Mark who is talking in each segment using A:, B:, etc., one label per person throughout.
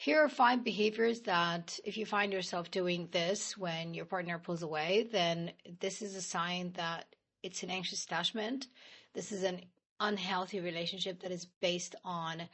A: Here are 5 behaviors that if you find yourself doing this when your partner pulls away, then this is a sign that it's an anxious attachment. This is an unhealthy relationship that is based on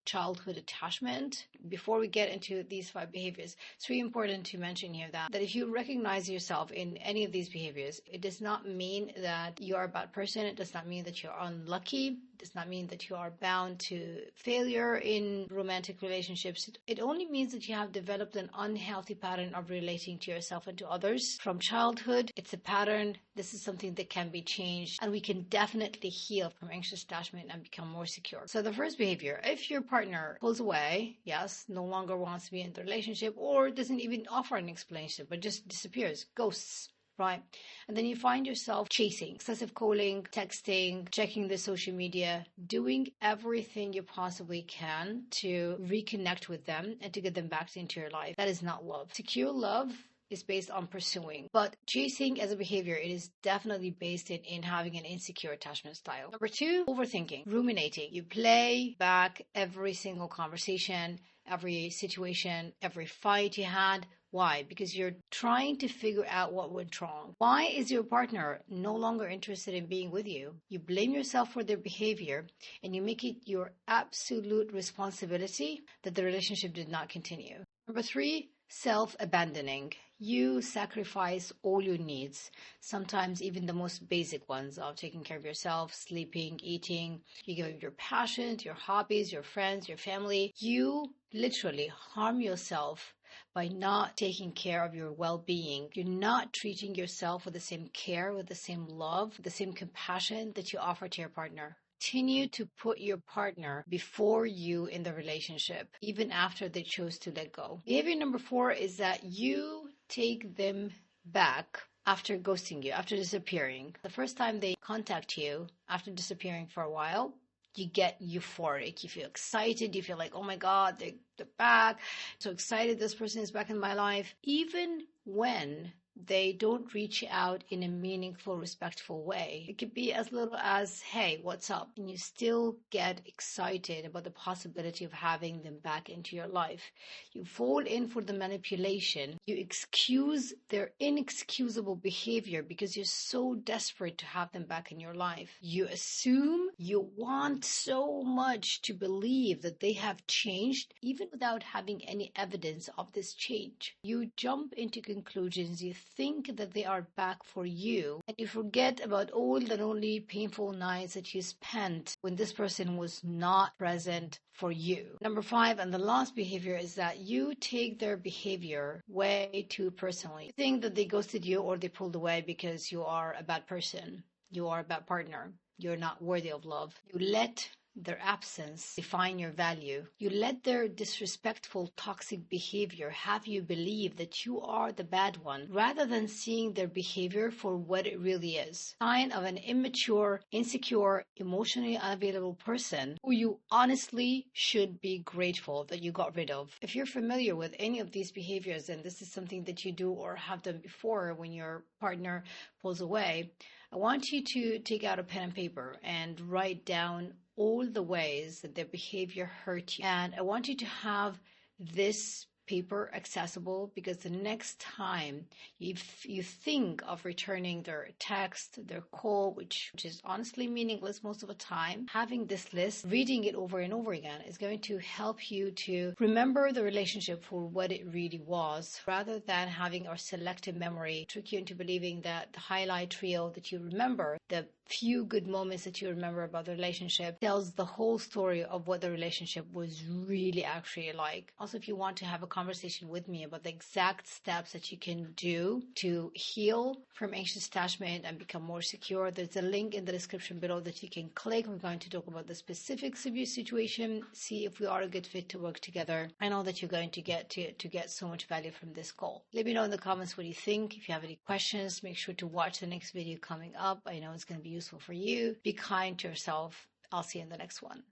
A: childhood attachment. Before we get into these 5 behaviors, it's really important to mention here that if you recognize yourself in any of these behaviors, it does not mean that you are a bad person. It does not mean that you're unlucky. It does not mean that you are bound to failure in romantic relationships. It only means that you have developed an unhealthy pattern of relating to yourself and to others from childhood. It's a pattern. This is something that can be changed, and we can definitely heal from anxious attachment and become more secure. So the first behavior, if your partner pulls away, yes, no longer wants to be in the relationship or doesn't even offer an explanation, but just disappears, ghosts, right? And then you find yourself chasing, excessive calling, texting, checking the social media, doing everything you possibly can to reconnect with them and to get them back into your life. That is not love. Secure love is based on pursuing. But chasing as a behavior, it is definitely based in having an insecure attachment style. Number 2, overthinking, ruminating. You play back every single conversation, every situation, every fight you had. Why? Because you're trying to figure out what went wrong. Why is your partner no longer interested in being with you? You blame yourself for their behavior and you make it your absolute responsibility that the relationship did not continue. Number 3, self-abandoning. You sacrifice all your needs, sometimes even the most basic ones of taking care of yourself, sleeping, eating. You give up your passions, your hobbies, your friends, your family. You literally harm yourself by not taking care of your well-being. You're not treating yourself with the same care, with the same love, the same compassion that you offer to your partner. Continue to put your partner before you in the relationship, even after they chose to let go. Behavior number 4 is that you take them back after ghosting you, after disappearing. The first time they contact you after disappearing for a while, you get euphoric. You feel excited. You feel like, oh my God, they're back. So excited this person is back in my life. Even when they don't reach out in a meaningful, respectful way. It could be as little as, hey, what's up? And you still get excited about the possibility of having them back into your life. You fall in for the manipulation. You excuse their inexcusable behavior because you're so desperate to have them back in your life. You assume, you want so much to believe that they have changed, even without having any evidence of this change. You jump into conclusions. You think that they are back for you, and you forget about all the lonely, painful nights that you spent when this person was not present for you. Number 5, and the last behavior, is that you take their behavior way too personally. You think that they ghosted you or they pulled away because you are a bad person, you are a bad partner, you're not worthy of love. You let their absence define your value. You let their disrespectful, toxic behavior have you believe that you are the bad one, rather than seeing their behavior for what it really is. Sign of an immature, insecure, emotionally unavailable person who you honestly should be grateful that you got rid of. If you're familiar with any of these behaviors and this is something that you do or have done before when your partner pulls away, I want you to take out a pen and paper and write down all the ways that their behavior hurt you. And I want you to have this paper accessible, because the next time you think of returning their text, their call, which is honestly meaningless most of the time, having this list, reading it over and over again is going to help you to remember the relationship for what it really was, rather than having our selective memory trick you into believing that the highlight reel that you remember, the few good moments that you remember about the relationship, tells the whole story of what the relationship was really actually like. Also, if you want to have a conversation with me about the exact steps that you can do to heal from anxious attachment and become more secure, there's a link in the description below that you can click. We're going to talk about the specific situation, see if we are a good fit to work together. I know that you're going to get so much value from this call. Let me know in the comments what you think. If you have any questions, make sure to watch the next video coming up. I know it's going to be useful for you. Be kind to yourself. I'll see you in the next one.